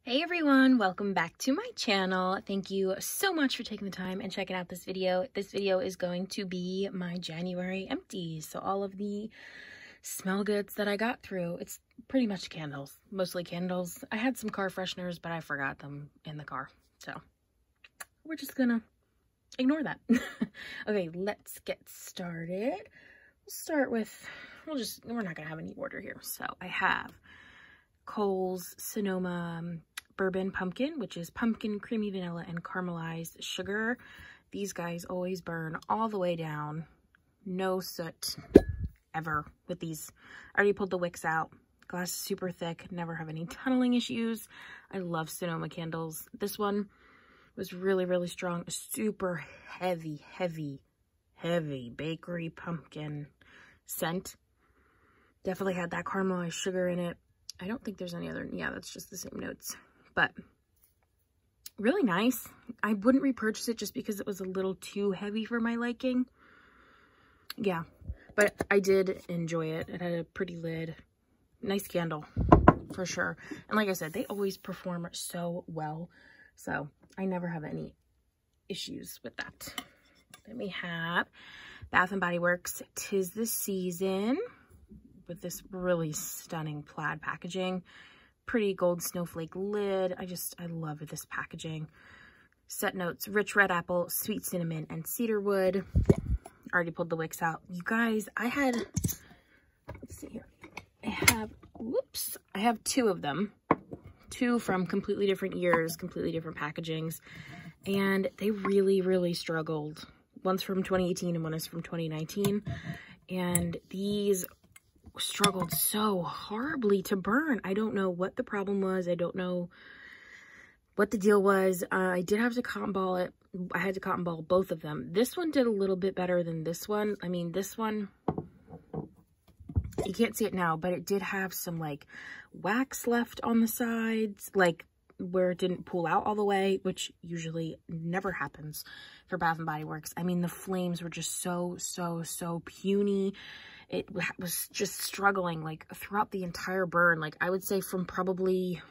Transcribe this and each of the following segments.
Hey everyone, welcome back to my channel. Thank you so much for taking the time and checking out this video. This video is going to be my January empties. So all of the smell goods that I got through. It's pretty much candles, mostly candles. I had some car fresheners, but I forgot them in the car. So we're just gonna ignore that. Okay, let's get started. We'll start with, we're not gonna have any order here. So I have Kohls Sonoma Bourbon Pumpkin, which is pumpkin, creamy vanilla, and caramelized sugar. These guys always burn all the way down. No soot ever with these. I already pulled the wicks out. Glass is super thick. Never have any tunneling issues. I love Sonoma candles. This one was really, really strong. Super heavy bakery pumpkin scent. Definitely had that caramelized sugar in it. I don't think there's any other, yeah, that's just the same notes, but really nice. I wouldn't repurchase it just because it was a little too heavy for my liking. Yeah, but I did enjoy it. It had a pretty lid. Nice candle for sure. And like I said, they always perform so well. So I never have any issues with that. Then we have Bath & Body Works 'Tis the Season, with this really stunning plaid packaging. Pretty gold snowflake lid. I love this packaging. Set notes: rich red apple, sweet cinnamon, and cedar wood. Already pulled the wicks out. You guys, let's see here. I have two of them. Two from completely different years, completely different packagings. And they really, really struggled. One's from 2018 and one is from 2019. And these struggled so horribly to burn. I don't know what the problem was. I don't know what the deal was. I did have to cotton ball it. I had to cotton ball both of them. This one did a little bit better than this one. I mean, this one, you can't see it now, but it did have some like wax left on the sides, like where it didn't pull out all the way, which usually never happens for Bath & Body Works. I mean, the flames were just so puny. It was just struggling like throughout the entire burn. Like I would say from probably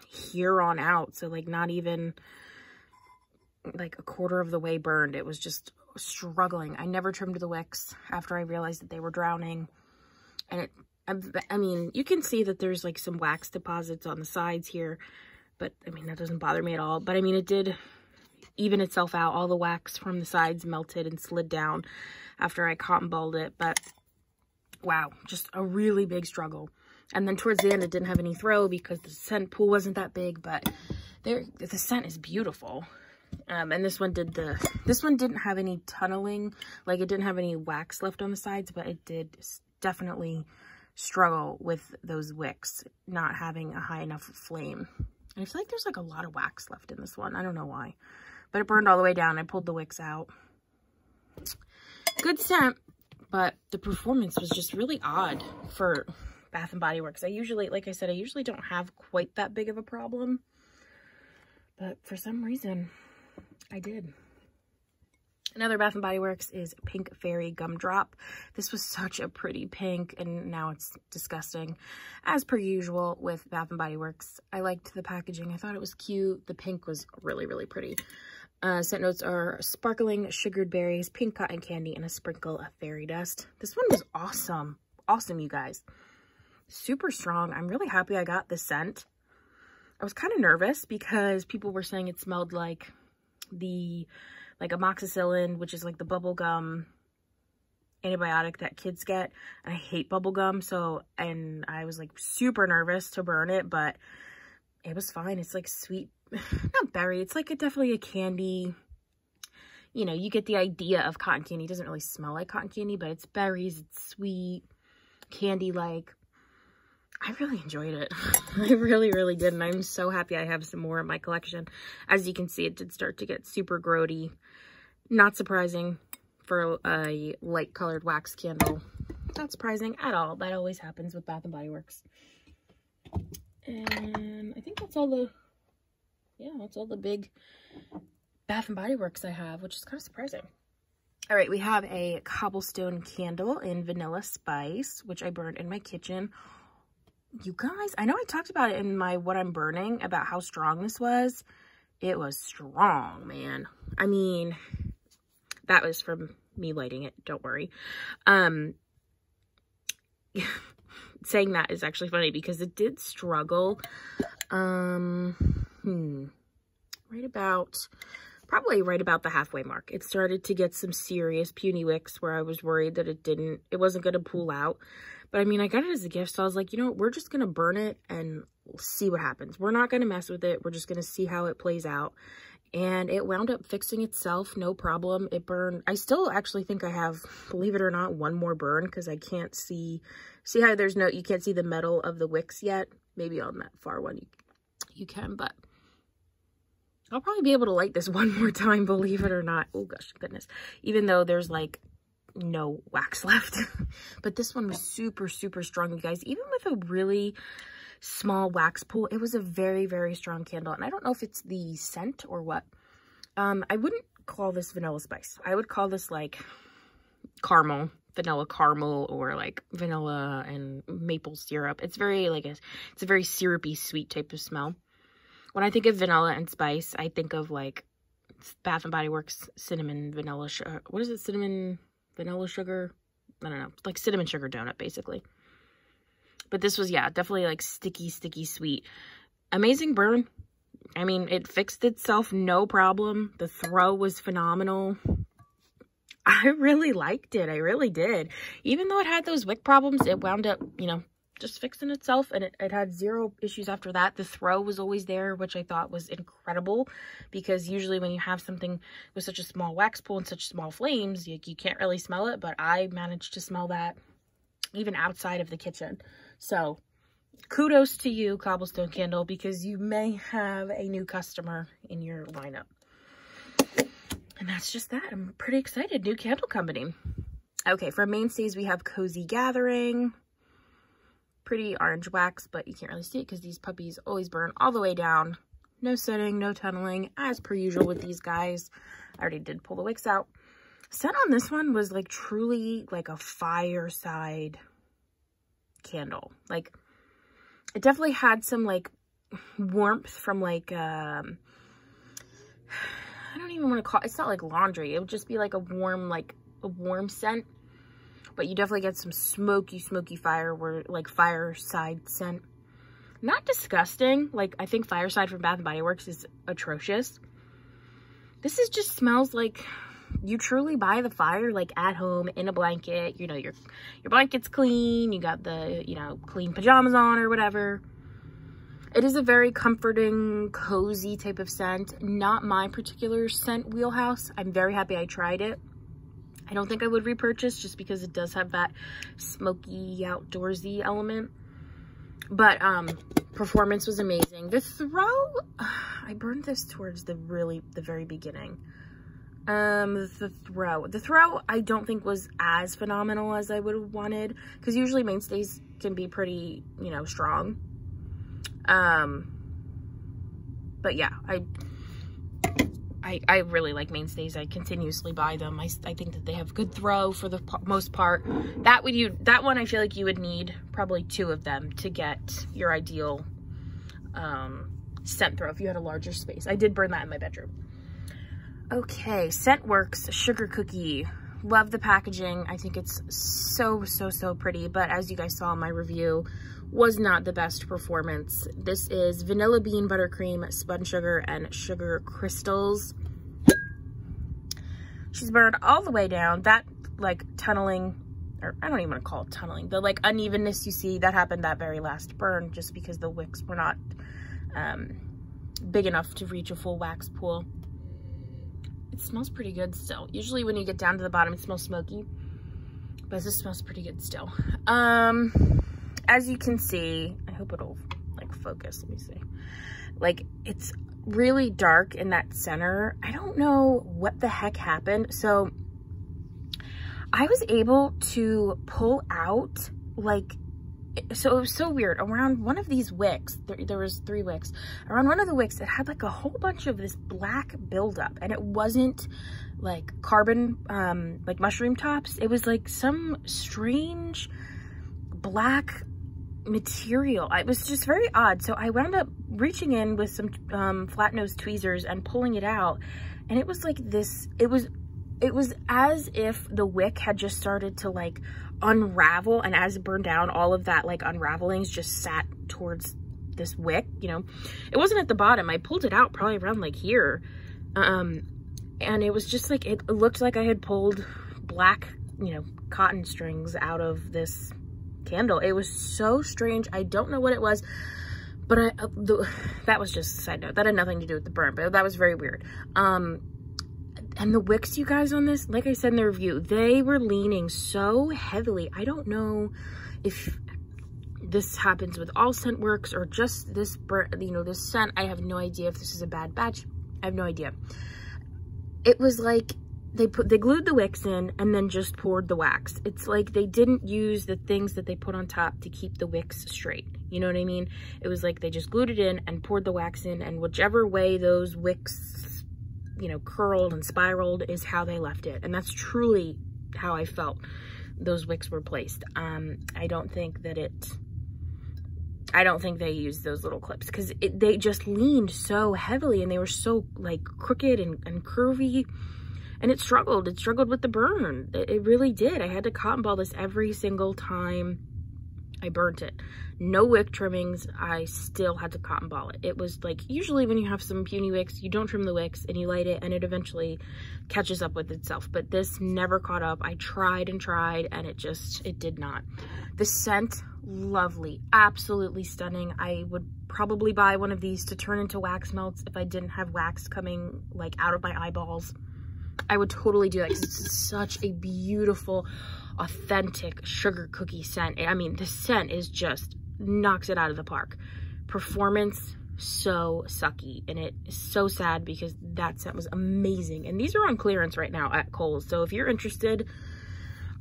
here on out. So like not even like a quarter of the way burned. It was just struggling. I never trimmed the wicks after I realized that they were drowning. And I mean, you can see that there's like some wax deposits on the sides here, but I mean, that doesn't bother me at all. But I mean, it did even itself out. All the wax from the sides melted and slid down after I cotton balled it. But wow, just a really big struggle. And then towards the end, it didn't have any throw because the scent pool wasn't that big, but the scent is beautiful. And this one didn't have any tunneling, like it didn't have any wax left on the sides, but it did definitely struggle with those wicks not having a high enough flame. And I feel like there's like a lot of wax left in this one. I don't know why, but it burned all the way down. I pulled the wicks out. Good scent. But the performance was just really odd for Bath & Body Works. I usually, like I said, I usually don't have quite that big of a problem. But for some reason, I did. Another Bath & Body Works is Pink Fairy Gumdrop. This was such a pretty pink, and now it's disgusting. As per usual with Bath & Body Works, I liked the packaging. I thought it was cute. The pink was really, really pretty. Scent notes are sparkling sugared berries, pink cotton candy, and a sprinkle of fairy dust. This one was awesome. Awesome, you guys. Super strong. I'm really happy I got this scent. I was kind of nervous because people were saying it smelled like amoxicillin, which is like the bubble gum antibiotic that kids get. And I hate bubble gum, and I was like super nervous to burn it, but it was fine. It's like sweet, not berry. It's like definitely a candy. You know, you get the idea of cotton candy. It doesn't really smell like cotton candy, but it's berries. It's sweet, candy-like. I really enjoyed it. I really, really did. And I'm so happy I have some more in my collection. As you can see, it did start to get super grody. Not surprising for a light-colored wax candle. Not surprising at all. That always happens with Bath & Body Works. And I think that's all the big Bath & Body Works I have, which is kind of surprising. All right, we have a cobblestone candle in vanilla spice, which I burned in my kitchen. you guys, I know I talked about it in my What I'm Burning about how strong this was. It was strong, man. I mean, that was from me lighting it, don't worry. Saying that is actually funny because it did struggle. Probably right about the halfway mark. It started to get some serious puny wicks where I was worried that it wasn't going to pull out. But I mean, I got it as a gift, so I was like, you know what, we're just going to burn it and see what happens. We're not going to mess with it. We're just going to see how it plays out. And it wound up fixing itself, no problem. It burned. I still actually think I have, believe it or not, one more burn because I can't see how you can't see the metal of the wicks yet. Maybe on that far one you can, but I'll probably be able to light this one more time, believe it or not. Oh gosh, goodness. Even though there's like no wax left. But this one was super, super strong, you guys. Even with a really small wax pool, it was a very, very strong candle. And I don't know if it's the scent or what. I wouldn't call this vanilla spice. I would call this like caramel, vanilla caramel, or like vanilla and maple syrup. It's very like it's a very syrupy, sweet type of smell. When I think of vanilla and spice, I think of like Bath and Body Works cinnamon vanilla sugar. What is it? Cinnamon vanilla sugar? I don't know. Like cinnamon sugar donut, basically. But this was, yeah, definitely like sticky, sticky sweet. Amazing burn. I mean, it fixed itself, no problem. The throw was phenomenal. I really liked it. I really did. Even though it had those wick problems, it wound up, you know, just fixing itself, and it had zero issues after that. The throw was always there, which I thought was incredible, because usually when you have something with such a small wax pool and such small flames, you can't really smell it, but I managed to smell that even outside of the kitchen. So kudos to you, Cobblestone Candle, because you may have a new customer in your lineup. And that's just that. I'm pretty excited. New candle company. Okay, for mainstays, we have Cozy Gathering. Pretty orange wax, but you can't really see it because these puppies always burn all the way down. No setting, no tunneling, as per usual with these guys. I already did pull the wicks out. Scent on this one was like truly like a fireside candle. Like, it definitely had some like warmth from like I don't even want to call it, it's not like laundry. It would just be like a warm scent. But you definitely get some smoky fireside scent. Not disgusting. Like, I think Fireside from Bath and Body Works is atrocious. This just smells like you truly buy the fire, like at home in a blanket. You know, your blanket's clean. You got the, you know, clean pajamas on or whatever. It is a very comforting, cozy type of scent. Not my particular scent wheelhouse. I'm very happy I tried it. I don't think I would repurchase just because it does have that smoky, outdoorsy element. But performance was amazing. The throw, I burned this towards the very beginning. The throw I don't think was as phenomenal as I would have wanted, because usually mainstays can be pretty, you know, strong. But yeah, I really like mainstays. I continuously buy them. I think that they have good throw for the most part. That one I feel like you would need probably 2 of them to get your ideal scent throw if you had a larger space. I did burn that in my bedroom. Okay, Scentworks Sugar Cookie. Love the packaging. I think it's so pretty, but as you guys saw in my review, was not the best performance. This is vanilla bean buttercream, spun sugar, and sugar crystals. She's burned all the way down. That like tunneling, or I don't even want to call it tunneling, the like unevenness you see, that happened that very last burn just because the wicks were not big enough to reach a full wax pool. It smells pretty good still. Usually when you get down to the bottom, it smells smoky, but this smells pretty good still. As you can see, I hope it'll like focus, let me see. Like, it's really dark in that center. I don't know what the heck happened. So I was able to pull out like, so it was so weird. Around one of these wicks, there was 3 wicks. Around one of the wicks, it had like a whole bunch of this black buildup, and it wasn't like carbon, like mushroom tops. It was like some strange black material. It was just very odd. So I wound up reaching in with some flat nose tweezers and pulling it out, and it was like this, it was as if the wick had just started to like unravel, and as it burned down, all of that like unravelings just sat towards this wick, you know. It wasn't at the bottom. I pulled it out probably around like here, and it was just like, it looked like I had pulled black, you know, cotton strings out of this candle. It was so strange. I don't know what it was, but that was just a side note. That had nothing to do with the burn, but that was very weird. And the wicks, you guys, on this, like I said in the review, they were leaning so heavily. I don't know if this happens with all scent works or just this burn, you know, this scent. I have no idea if this is a bad batch. I have no idea. It was like they glued the wicks in and then just poured the wax. It's like they didn't use the things that they put on top to keep the wicks straight. You know what I mean? It was like they just glued it in and poured the wax in, and whichever way those wicks, you know, curled and spiraled is how they left it. And that's truly how I felt those wicks were placed. I don't think they used those little clips, because they just leaned so heavily, and they were so like crooked and curvy, and it struggled with the burn. It really did. I had to cotton ball this every single time I burnt it. No wick trimmings. I still had to cotton ball it. It was like, usually when you have some puny wicks, you don't trim the wicks and you light it and it eventually catches up with itself. But this never caught up. I tried and tried, and it did not. The scent, lovely, absolutely stunning. I would probably buy one of these to turn into wax melts if I didn't have wax coming like out of my eyeballs. I would totally do that, because it's such a beautiful, authentic sugar cookie scent. I mean, the scent is just knocks it out of the park. Performance, so sucky, and it is so sad because that scent was amazing. And these are on clearance right now at Kohls, so if you're interested,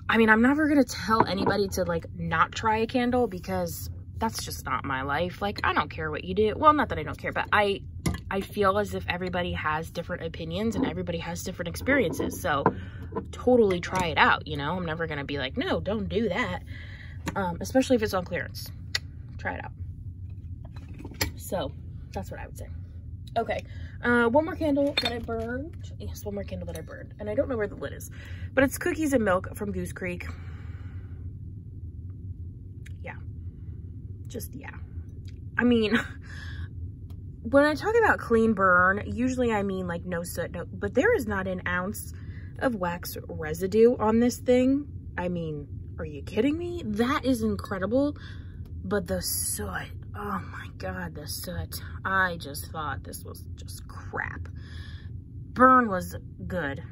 I mean, I'm never gonna tell anybody to like not try a candle, because that's just not my life. Like, I don't care what you do. Well, not that I don't care, but I feel as if everybody has different opinions and everybody has different experiences. So totally try it out, you know? I'm never gonna be like, no, don't do that. Especially if it's on clearance. Try it out. So that's what I would say. Okay, one more candle that I burned. Yes, one more candle that I burned. And I don't know where the lid is, but it's Cookies and Milk from Goose Creek. Yeah. Just, yeah. I mean, when I talk about clean burn, usually I mean like no soot, no, but there is not an ounce of wax residue on this thing. I mean, are you kidding me? That is incredible. But the soot, oh my God, the soot. I just thought this was just crap. Burn was good,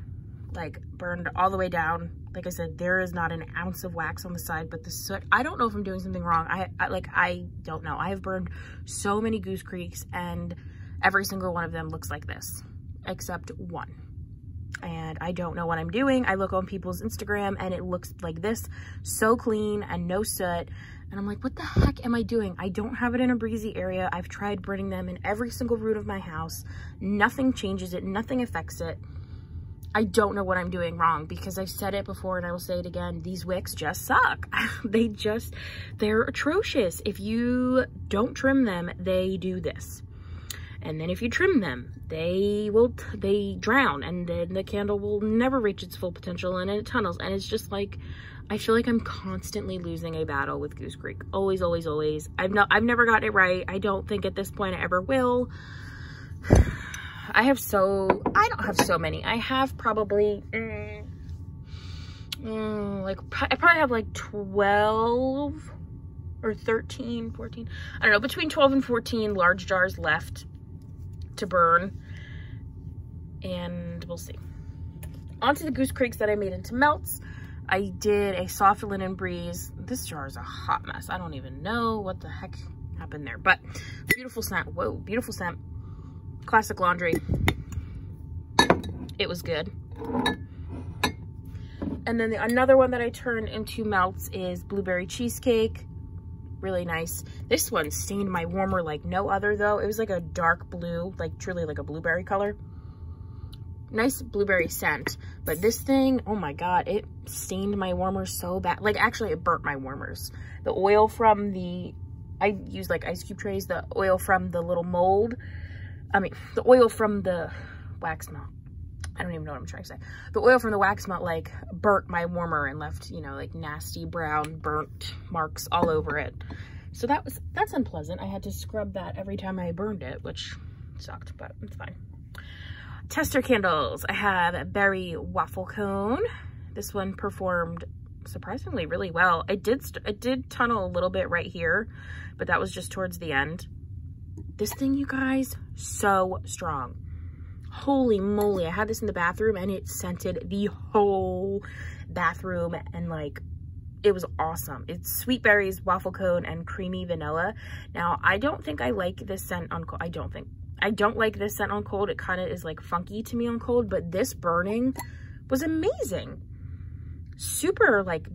like burned all the way down. Like I said, there is not an ounce of wax on the side, but the soot, I don't know if I'm doing something wrong. I don't know. I have burned so many Goose Creeks, and every single one of them looks like this, except one. And I don't know what I'm doing. I look on people's Instagram and it looks like this, so clean and no soot. And I'm like, what the heck am I doing? I don't have it in a breezy area. I've tried burning them in every single root of my house. Nothing changes it. Nothing affects it. I don't know what I'm doing wrong, because I've said it before and I will say it again. These wicks just suck. They're atrocious. If you don't trim them, they do this. And then if you trim them, they drown, and then the candle will never reach its full potential, and it tunnels. And it's just like, I feel like I'm constantly losing a battle with Goose Creek. Always, always, always. I've never gotten it right. I don't think at this point I ever will. I don't have so many. I have probably, I probably have like 12 or 13, 14. I don't know, between 12 and 14 large jars left to burn. And we'll see. On to the Goose Creeks that I made into melts. I did a soft linen breeze. This jar is a hot mess. I don't even know what the heck happened there, but beautiful scent. Whoa, beautiful scent. Classic laundry. It was good. And then another one that I turned into melts is blueberry cheesecake. Really nice. This one stained my warmer like no other though. It was like a dark blue, like truly like a blueberry color. nice blueberry scent. But this thing, oh my God, it stained my warmers so bad. Like, actually, it burnt my warmers. The oil from I use like ice cube trays, the oil from the little mold. I mean, the oil from the wax melt. I don't even know what I'm trying to say. The oil from the wax melt like burnt my warmer and left, you know, like nasty brown burnt marks all over it. So that's unpleasant. I had to scrub that every time I burned it, which sucked, but it's fine. Tester candles. I have a berry waffle cone. This one performed surprisingly really well. It did tunnel a little bit right here, but that was just towards the end. This thing, you guys, so strong. Holy moly, I had this in the bathroom and it scented the whole bathroom, and like, it was awesome. It's sweet berries, waffle cone, and creamy vanilla. Now, I don't think I like this scent on cold. I don't like this scent on cold. It kind of is like funky to me on cold, but this burning was amazing. Super, like,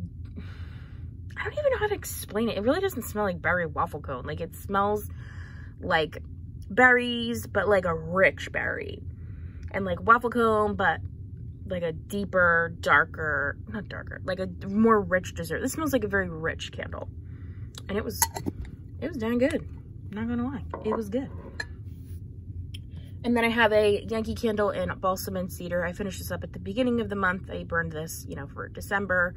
I don't even know how to explain it. It really doesn't smell like berry waffle cone. Like, it smells like berries, but like a rich berry. And like waffle cone, but like a deeper, darker, not darker, like a more rich dessert. This smells like a very rich candle. And it was dang good. I'm not gonna lie, it was good. And then I have a Yankee Candle in balsam and cedar. I finished this up at the beginning of the month. I burned this, you know, for December.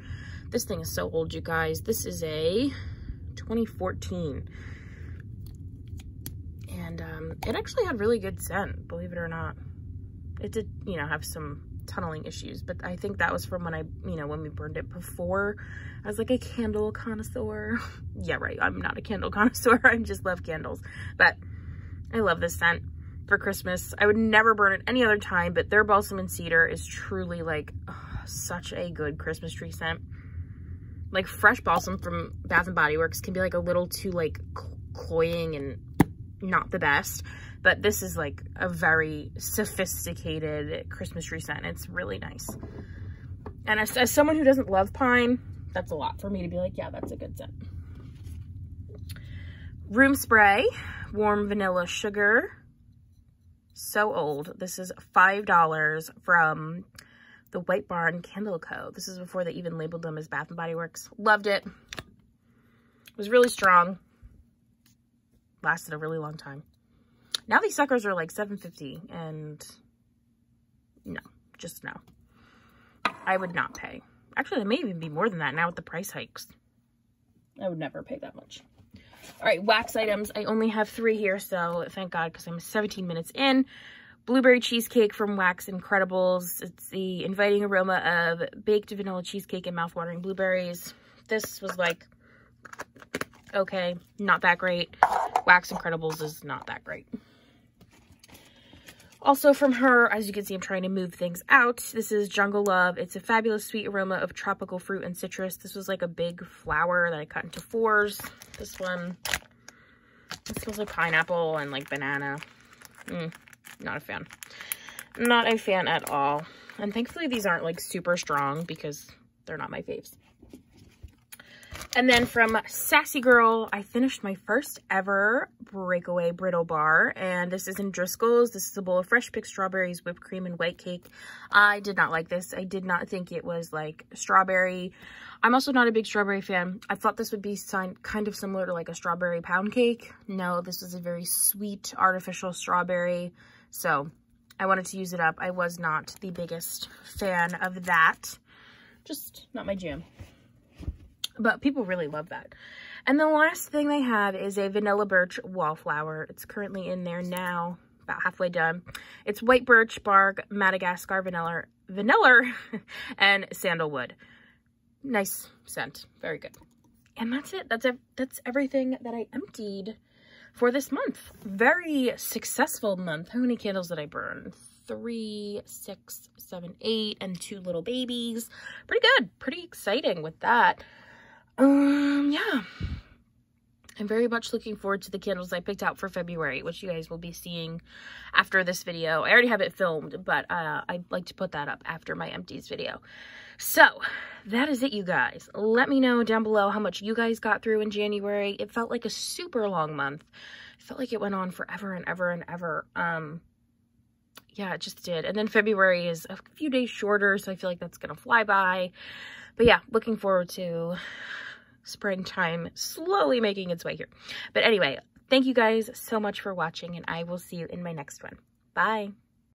This thing is so old, you guys. This is a 2014. And it actually had really good scent, believe it or not. It did, you know, have some tunneling issues, but I think that was from when when we burned it before. I was like a candle connoisseur. Yeah, right. I'm not a candle connoisseur. I just love candles, but I love this scent for Christmas. I would never burn it any other time, but their balsam and cedar is truly like such a good Christmas tree scent. Like fresh balsam from Bath and Body Works can be like a little too like cloying and not the best, but this is like a very sophisticated Christmas tree scent. It's really nice. And as someone who doesn't love pine, that's a lot for me to be like, yeah, that's a good scent. Room spray, warm vanilla sugar. So old. This is $5 from the White Barn Candle Co. This is before they even labeled them as Bath and Body Works. Loved it. It was really strong. Lasted a really long time. Now these suckers are like $7.50, and no, just no. I would not pay. Actually, they may even be more than that now with the price hikes. I would never pay that much. All right, wax items. I only have 3 here, so thank God, because I'm 17 minutes in. Blueberry cheesecake from Wax Incredibles. It's the inviting aroma of baked vanilla cheesecake and mouthwatering blueberries. This was like, okay, not that great. Wax Incredibles is not that great. Also from her, as you can see, I'm trying to move things out. This is Jungle Love. It's a fabulous sweet aroma of tropical fruit and citrus. This was like a big flower that I cut into 4s. This one, it smells like pineapple and like banana. Not a fan. Not a fan at all. And thankfully these aren't like super strong because they're not my faves. And then from Sassy Girl, I finished my first ever Breakaway Brittle Bar. And this is in Driscoll's. This is a bowl of fresh picked strawberries, whipped cream, and white cake. I did not like this. I did not think it was like strawberry. I'm also not a big strawberry fan. I thought this would be kind of similar to like a strawberry pound cake. No, this is a very sweet artificial strawberry. So I wanted to use it up. I was not the biggest fan of that. Just not my jam. But people really love that. And the last thing they have is a Vanilla Birch Wallflower. It's currently in there now, about halfway done. It's white birch bark, Madagascar vanilla, and sandalwood. Nice scent. Very good. And that's it. That's everything that I emptied for this month. Very successful month. How many candles did I burn? 3, 6, 7, 8, and 2 little babies. Pretty good. Pretty exciting with that. Yeah, I'm very much looking forward to the candles I picked out for February, which you guys will be seeing after this video. I already have it filmed, but I'd like to put that up after my empties video. So that is it, you guys. Let me know down below how much you guys got through in January. It felt like a super long month. It felt like it went on forever and ever and ever. yeah, it just did. And then February is a few days shorter, so I feel like that's gonna fly by. But yeah, looking forward to springtime slowly making its way here. But anyway, thank you guys so much for watching, and I will see you in my next one. Bye.